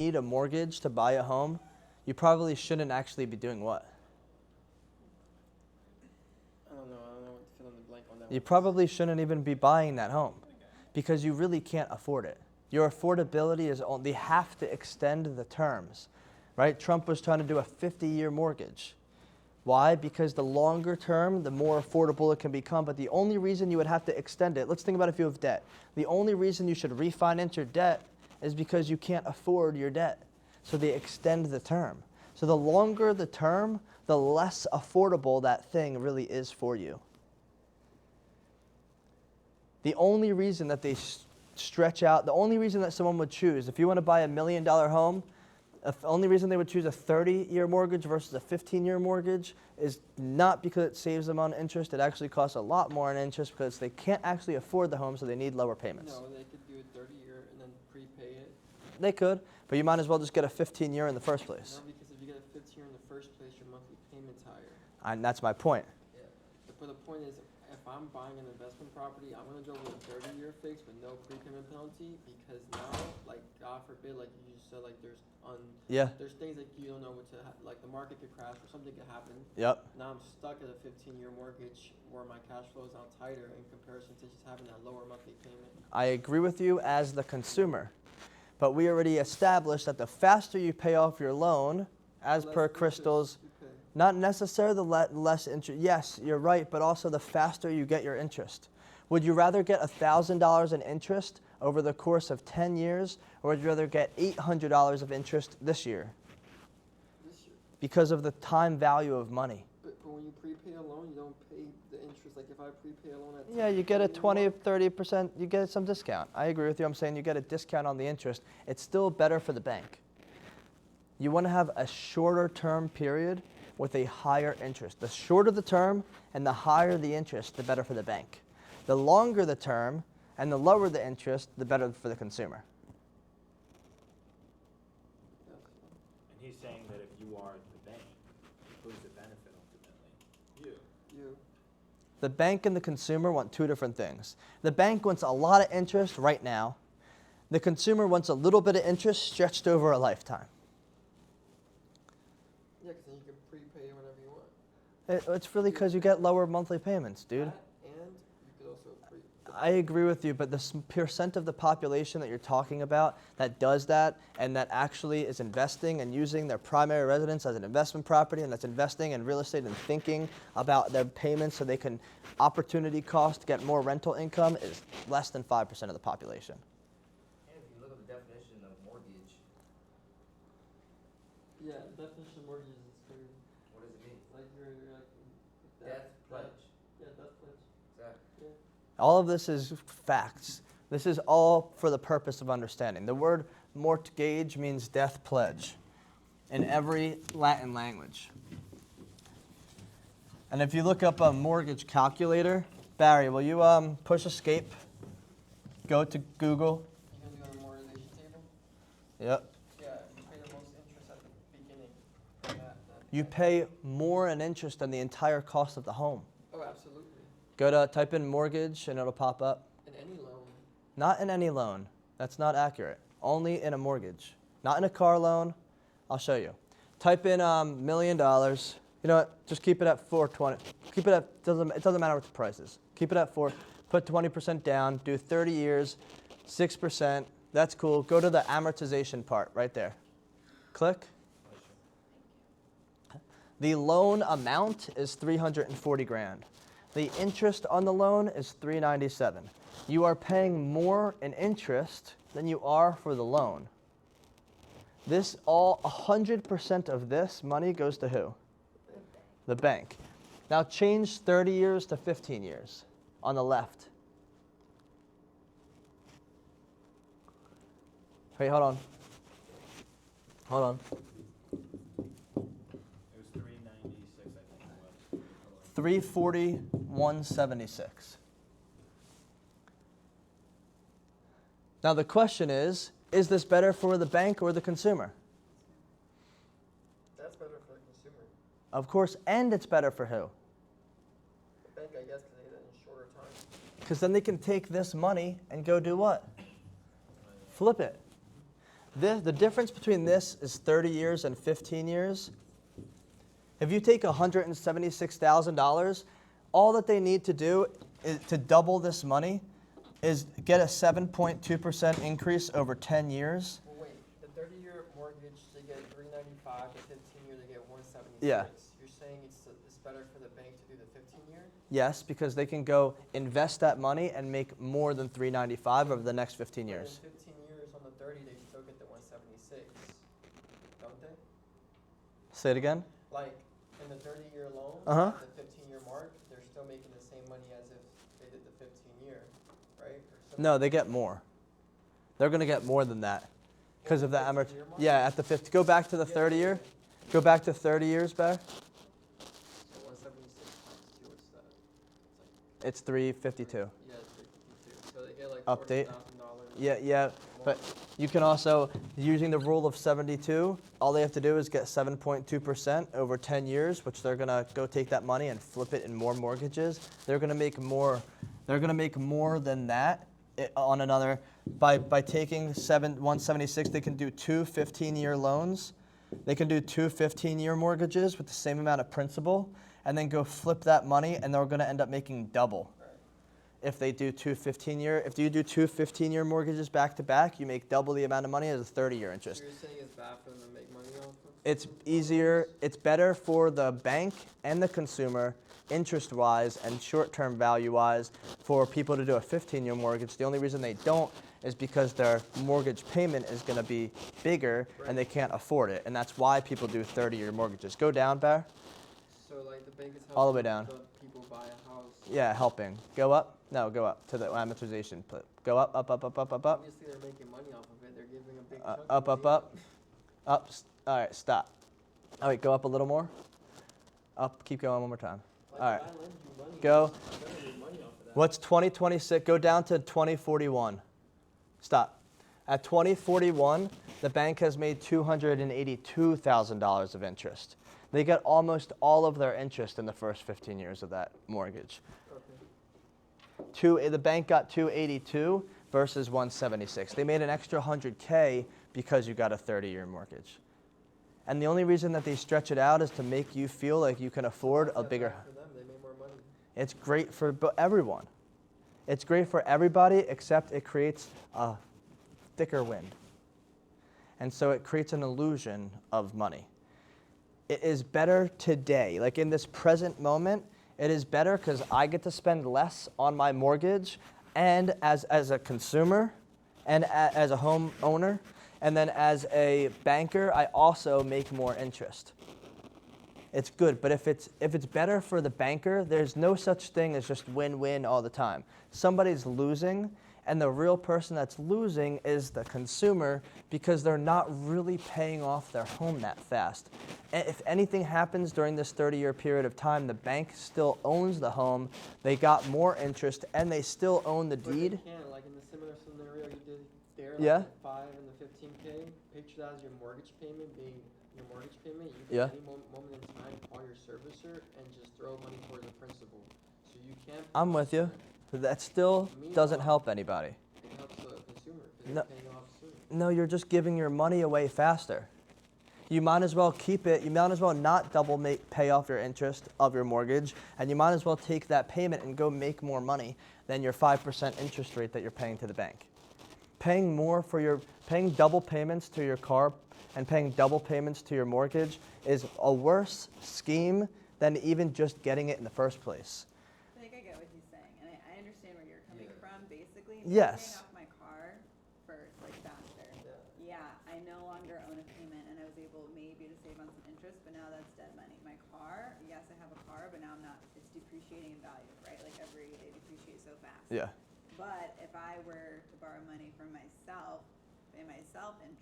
need a mortgage to buy a home, you probably shouldn't actually be doing what? I don't know what to fill in the blank on that You one. probably shouldn't even be buying that home because you really can't afford it. Your affordability is on, they have to extend the terms, right? Trump was trying to do a 50-year mortgage. Why? Because the longer term, the more affordable it can become. But the only reason you would have to extend it, let's think about if you have debt. The only reason you should refinance your debt is because you can't afford your debt. So they extend the term. So the longer the term, the less affordable that thing really is for you. The only reason that they stretch out, the only reason that someone would choose, if you want to buy $1 million home, the only reason they would choose a 30-year mortgage versus a 15-year mortgage is not because it saves them on interest. It actually costs a lot more in interest because they can't actually afford the home, so they need lower payments. No, they could do a 30-year and then prepay it. They could, but you might as well just get a 15-year in the first place. No, because if you get a 15-year in the first place, your monthly payment's higher. And that's my point. Yeah. But the point is, if I'm buying an investment property, I'm gonna go with a 30-year fix with no prepayment penalty because now, like God forbid, like you just said, like there's there's things that you don't know what to like the market could crash or something could happen. Yep. Now I'm stuck at a 15-year mortgage where my cash flow is now tighter in comparison to just having that lower monthly payment. I agree with you as the consumer, but we already established that the faster you pay off your loan, as per Crystal's, not necessarily the less interest. Yes, you're right, but also the faster you get your interest. Would you rather get $1,000 in interest over the course of 10 years, or would you rather get $800 of interest this year? This year. Because of the time value of money. But when you prepay a loan, you don't pay the interest. Like if I prepay a loan at Yeah, you get a 20, 30%, you get some discount. I agree with you. I'm saying you get a discount on the interest. It's still better for the bank. You want to have a shorter term period with a higher interest. The shorter the term and the higher the interest, the better for the bank. The longer the term and the lower the interest, the better for the consumer. And he's saying that if you are the bank, who's the benefit ultimately? You. The bank and the consumer want two different things. The bank wants a lot of interest right now. The consumer wants a little bit of interest stretched over a lifetime. Yeah, because then you can prepay whenever you want. It's really because you get lower monthly payments, dude. That, and you could also I agree with you, but the percent of the population that you're talking about that does that and that actually is investing and using their primary residence as an investment property and that's investing in real estate and thinking about their payments so they can opportunity cost get more rental income is less than 5% of the population. And if you look at the definition of mortgage, Yeah, definition of mortgage is very, what does it mean? like you're like Death pledge. Yeah, death pledge. Exactly. Yeah. All of this is facts. This is all for the purpose of understanding. The word MORT-GAGE means death pledge in every Latin language. And if you look up a mortgage calculator, Barry, will you push escape? Go to Google. You can do an amortization table. Yep. Yeah, you pay the most interest at the beginning. You pay more in interest than the entire cost of the home. Oh, absolutely. Go to type in mortgage and it'll pop up. In any loan. Not in any loan. That's not accurate. Only in a mortgage. Not in a car loan. I'll show you. Type in $1 million. You know what? Just keep it at 420. Keep it at, it doesn't matter what the price is. Keep it at 4. Put 20% down. Do 30 years, 6%. That's cool. Go to the amortization part right there. Click. The loan amount is $340,000. The interest on the loan is $397,000. You are paying more in interest than you are for the loan. This all 100% of this money goes to who? The bank. Now change 30 years to 15 years on the left. Wait, hold on. Hold on. It was 396, I think it was. 340, 176. Now the question is this better for the bank or the consumer? That's better for the consumer. Of course, and it's better for who? The bank, I guess, because they get that in shorter time. Because then they can take this money and go do what? Flip it. The difference between this is 30 years and 15 years. If you take $176,000, all that they need to do is to double this money is get a 7.2% increase over 10 years. Well, wait, the 30-year mortgage, they get $395, the 15-year, they get $176. Yeah. You're saying it's better for the bank to do the 15-year? Yes, because they can go invest that money and make more than $395 over the next 15 years. But in 15 years on the 30, they still get the 176, don't they? Say it again. Like, in the 30-year loan, Uh-huh. at the 15-year mark, they're still making the same money as if they did the 15-year, right? Or No, they get more. They're going to get more than that because of the 15-year amortization. mark? Yeah, at the 50. Go back to the 30 year. Go back to 30 years back. So 176 times 2, what's that? It's 352. Yeah, it's 352. So they get like Update. $40,000. Yeah, but you can also, using the rule of 72, all they have to do is get 7.2% over 10 years, which they're gonna go take that money and flip it in more mortgages. They're gonna make more. They're gonna make more than that on another. By taking 176, they can do two 15-year loans. They can do two 15-year mortgages with the same amount of principal, and then go flip that money, and they're gonna end up making double. If they do two 15-year, if you do two 15-year mortgages back to back, you make double the amount of money as a 30-year interest. So you're saying it's bad for them to make money off of? It's easier, it's better for the bank and the consumer, interest-wise and short-term value-wise, for people to do a 15-year mortgage. The only reason they don't is because their mortgage payment is going to be bigger and they can't afford it. And that's why people do 30-year mortgages. Go down, Bear. So like the bank is helping All the way down. the people buy a house. Yeah, helping. Go up. No, go up to the amortization. Go up, up, up, up, up, up, up. Obviously they're making money off of it. They're giving a big Up, chunk up, of up. Up. All right, stop. All right, go up a little more. Up, keep going one more time. Like, All right, if I lend you money, go. I'm gonna make money off of that. What's 2026? Go down to 2041. Stop. At 2041, the bank has made $282,000 of interest. They get almost all of their interest in the first 15 years of that mortgage. Okay. The bank got 282 versus 176. They made an extra $100K because you got a 30-year mortgage. And the only reason that they stretch it out is to make you feel like you can afford a bigger. For them, they make more money. It's great for everyone. It's great for everybody, except it creates a thicker wind. And so it creates an illusion of money. It is better today, like in this present moment, it is better because I get to spend less on my mortgage, and as a consumer, and as a homeowner, and then as a banker, I also make more interest. It's good, but if it's better for the banker, there's no such thing as just win-win all the time. Somebody's losing, and the real person that's losing is the consumer because they're not really paying off their home that fast. And if anything happens during this 30-year period of time, the bank still owns the home, they got more interest, and they still own the deed. But they can, like in the similar scenario you did there, Yeah. like the 5 and the 15K, picture that as your mortgage payment being your mortgage payment. You can Yeah. at any moment in time call your servicer and just throw money towards the principal. So you can't. I'm with you. That still doesn't help anybody. It helps the consumer because No. they're paying off sooner. No, you're just giving your money away faster. You might as well keep it. You might as well not pay off your interest of your mortgage, and you might as well take that payment and go make more money than your 5% interest rate that you're paying to the bank. Paying double payments to your car and paying double payments to your mortgage is a worse scheme than even just getting it in the first place. I think I get what he's saying, and I understand where you're coming from. Basically, Yes. paying off my car first, like faster. Yeah. Yeah, I no longer own a payment, and I was able maybe to save on some interest, but now that's dead money. My car, yes, I have a car, but now I'm not. It's depreciating in value, right? Like they depreciate so fast. Yeah. But if I were to borrow money from myself, pay myself interest.